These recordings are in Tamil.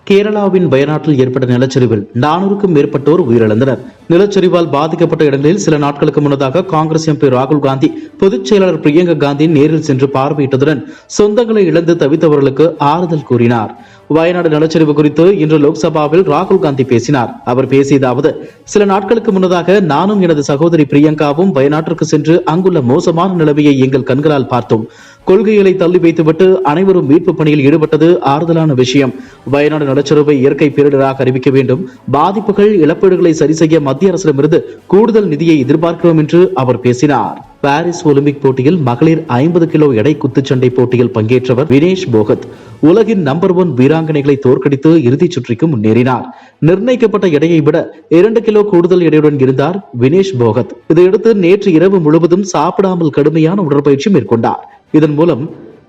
கேரளாவின் வயநாட்டில் ஏற்பட்ட நிலச்சரிவில் 400க்கும் மேற்பட்டோர் உயிரிழந்தனர். நிலச்சரிவால் பாதிக்கப்பட்ட இடங்களில் சில நாட்களுக்கு முன்னதாக காங்கிரஸ் எம்பி ராகுல் காந்தி பொதுச் செயலாளர் பிரியங்கா காந்தி நேரில் சென்று பார்வையிட்டதுடன் சொந்தங்களை இழந்து தவித்தவர்களுக்கு ஆறுதல் கூறினார். வயநாடு நிலச்சரிவு குறித்து இன்று லோக்சபாவில் ராகுல் காந்தி பேசினார். அவர் பேசியதாவது, சில நாட்களுக்கு முன்னதாக நானும் எனது சகோதரி பிரியங்காவும் வயநாட்டிற்கு சென்று அங்குள்ள மோசமான நிலைமையை எங்கள் கண்களால் பார்த்தோம். கொள்கைகளை தள்ளி வைத்துவிட்டு அனைவரும் மீட்பு பணியில் ஈடுபட்டது ஆறுதலான விஷயம். வயநாடு நிலச்சரிவை இயற்கை பேரிடராக அறிவிக்க வேண்டும். பாதிப்புகள் இழப்பீடுகளை சரி செய்ய மத்திய அரசிடமிருந்து கூடுதல் நிதியை எதிர்பார்க்கிறோம் என்று அவர் பேசினார். பாரிஸ் ஒலிம்பிக் போட்டியில் மகளிர் 50 கிலோ எடை குத்துச்சண்டை போட்டியில் பங்கேற்றவர் வினேஷ் போகத் உலகின் நம்பர் 1 வீராங்கனைகளை தோற்கடித்து இறுதிச் சுற்றுக்கு முன்னேறினார். நிர்ணயிக்கப்பட்ட எடையை விட 2 கிலோ கூடுதல் எடையுடன் இருந்தார் வினேஷ் போகத். இதையடுத்து நேற்று இரவு முழுவதும் சாப்பிடாமல் கடுமையான உடற்பயிற்சி மேற்கொண்டார். இதன் மூலம்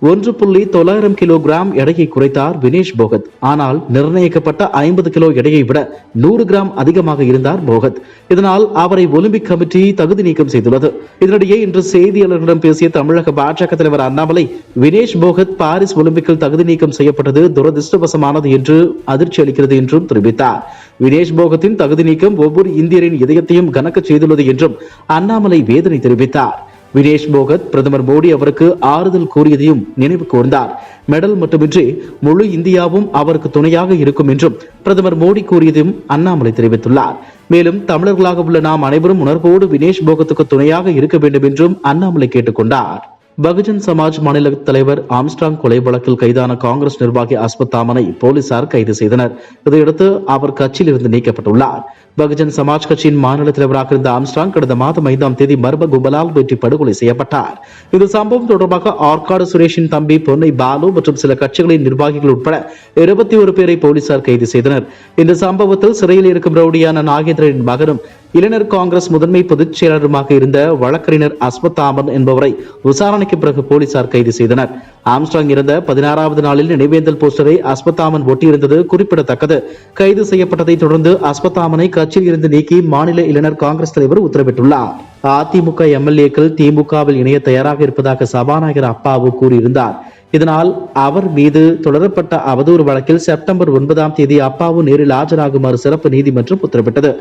1.9 கிலோகிராம் எடையை குறைத்தார் வினேஷ் போகத். ஆனால் நிர்ணயிக்கப்பட்ட 50 கிலோ எடையை விட 100 கிராம் அதிகமாக இருந்தார் போகத். இதனால் அவரை ஒலிம்பிக் கமிட்டி தகுதி நீக்கம் செய்துள்ளது. இதனிடையே இன்று செய்தியாளர்களிடம் பேசிய தமிழக பாஜக தலைவர் அண்ணாமலை, வினேஷ் போகத் பாரிஸ் ஒலிம்பிக்கில் தகுதி நீக்கம் செய்யப்பட்டது துரதிருஷ்டவசமானது என்று அதிர்ச்சி அளிக்கிறது என்றும் தெரிவித்தார். வினேஷ் போகத்தின் தகுதி நீக்கம் ஒவ்வொரு இந்தியரின் இதயத்தையும் கனக்க செய்துள்ளது என்றும் அண்ணாமலை வேதனை தெரிவித்தார். வினேஷ் போகத் பிரதமர் மோடி அவருக்கு ஆறுதல் கூறியதையும் நினைவு கூர்ந்தார். மெடல் மட்டுமின்றி முழு இந்தியாவும் அவருக்கு துணையாக இருக்கும் என்றும் பிரதமர் மோடி கூறியதையும் அண்ணாமலை தெரிவித்துள்ளார். மேலும் தமிழர்களாக உள்ள நாம் அனைவரும் உணர்வோடு வினேஷ் போகத்துக்கு துணையாக இருக்க வேண்டும் என்றும் அண்ணாமலை கேட்டுக்கொண்டார். பகுஜன் சமாஜ் மாநில தலைவர் ஆம்ஸ்ட்ராங் கொலை வழக்கில் கைதான காங்கிரஸ் நிர்வாகி அஸ்வத் தாமனை போலீசார் கைது செய்தனர். இதையடுத்து அவர் கட்சியில் இருந்து நீக்கப்பட்டுள்ளார். பகுஜன் சமாஜ் கட்சியின் மாநில தலைவராக இருந்த ஆம்ஸ்ட்ராங் கடந்த மாதம் 5ஆம் தேதி மர்ம கும்பலால் வெட்டி படுகொலை செய்யப்பட்டார். இந்த சம்பவம் தொடர்பாக ஆற்காடு சுரேஷின் தம்பி பொன்னை பாலு மற்றும் சில கட்சிகளின் நிர்வாகிகள் உட்பட 21 பேரை போலீசார் கைது செய்தனர். இந்த சம்பவத்தில் சிறையில் இருக்கும் ரவுடியான நாகேந்திரனின் மகனும் இளைஞர் காங்கிரஸ் முதன்மை பொதுச் செயலாளருமாக இருந்த வழக்கறிஞர் அஸ்வத் தாமன் என்பவரை விசாரணைக்கு பிறகு போலீசார் கைது செய்தனர். ஆம்ஸ்ட்ராங் இறந்த 16வது நாளில் நினைவேந்தல் போஸ்டரை அஸ்வத் தாமன் ஒட்டியிருந்தது குறிப்பிடத்தக்கது. கைது செய்யப்பட்டதை தொடர்ந்து அஸ்வத் தாமனை கட்சியில் இருந்து நீக்கி மாநில இளைஞர் காங்கிரஸ் தலைவர் உத்தரவிட்டுள்ளார். அதிமுக எம்எல்ஏக்கள் திமுகவில் இணைய தயாராக இருப்பதாக சபாநாயகர் அப்பாவு கூறியிருந்தார். இதனால் அவர் மீது தொடரப்பட்ட அவதூறு வழக்கில் செப்டம்பர் 9ஆம் தேதி அப்பாவு நேரில் ஆஜராகுமாறு சிறப்பு நீதிமன்றம் உத்தரவிட்டது.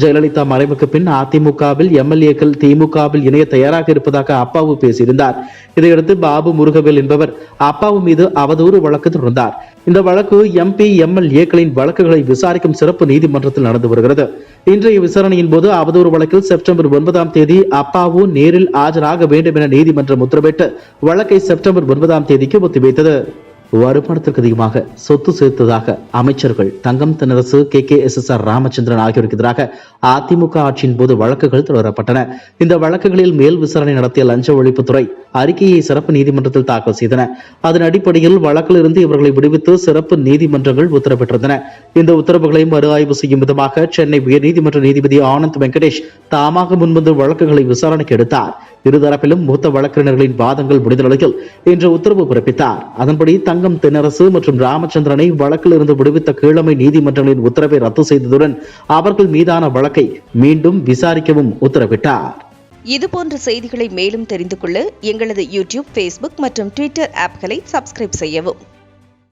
ஜெயலலிதா மறைவுக்கு பின் அதிமுகவில் எம்எல்ஏக்கள் திமுகவில் இணைய தயாராக இருப்பதாக அப்பாவு பேசியிருந்தார். இதையடுத்து பாபு முருகவேல் என்பவர் அப்பாவு மீது அவதூறு வழக்கு தொடர்ந்தார். இந்த வழக்கு எம்பி எம்எல்ஏக்களின் வழக்குகளை விசாரிக்கும் சிறப்பு நீதிமன்றத்தில் நடந்து வருகிறது. இன்றைய விசாரணையின் போது அவதூறு வழக்கில் செப்டம்பர் 9ஆம் தேதி அப்பாவு நேரில் ஆஜராக வேண்டும் என நீதிமன்றம் உத்தரவிட்டு வழக்கை செப்டம்பர் 9ஆம் தேதிக்கு ஒத்திவைத்தது. வருமானத்திற்கு அதிகமாக சொத்து சேர்த்ததாக அமைச்சர்கள் தங்கம் தென்னரசு, KKSSR ராமச்சந்திரன் ஆகியோருக்கு எதிராக அதிமுக ஆட்சியின் போது வழக்குகள் தொடரப்பட்டன. இந்த வழக்குகளில் மேல் விசாரணை நடத்திய லஞ்ச ஒழிப்புத்துறை அறிக்கையை சிறப்பு நீதிமன்றத்தில் தாக்கல் செய்தன. அதன் அடிப்படையில் வழக்கில் இருந்து இவர்களை விடுவித்து சிறப்பு நீதிமன்றங்கள் உத்தரவிட்டிருந்தன. இந்த உத்தரவுகளை மறு ஆய்வு செய்யும் விதமாக சென்னை உயர்நீதிமன்ற நீதிபதி ஆனந்த் வெங்கடேஷ் தாமாக முன்வந்து வழக்குகளை விசாரணைக்கு எடுத்தார். இருதரப்பிலும் மூத்த வழக்கறிஞர்களின் வாதங்கள் முடிந்த நிலையில் இன்று உத்தரவு பிறப்பித்தார். அதன்படி தங்கம் தென்னரசு மற்றும் ராமச்சந்திரனை வழக்கில் இருந்து விடுவித்த கீழமை நீதிமன்றங்களின் உத்தரவை ரத்து செய்ததுடன் அவர்கள் மீதான வழக்கை மீண்டும் விசாரிக்கவும் உத்தரவிட்டார். இதுபோன்ற செய்திகளை மேலும் தெரிந்து கொள்ள எங்களது யூடியூப், Facebook மற்றும் Twitter ஆப்களை சப்ஸ்கிரைப் செய்யவும்.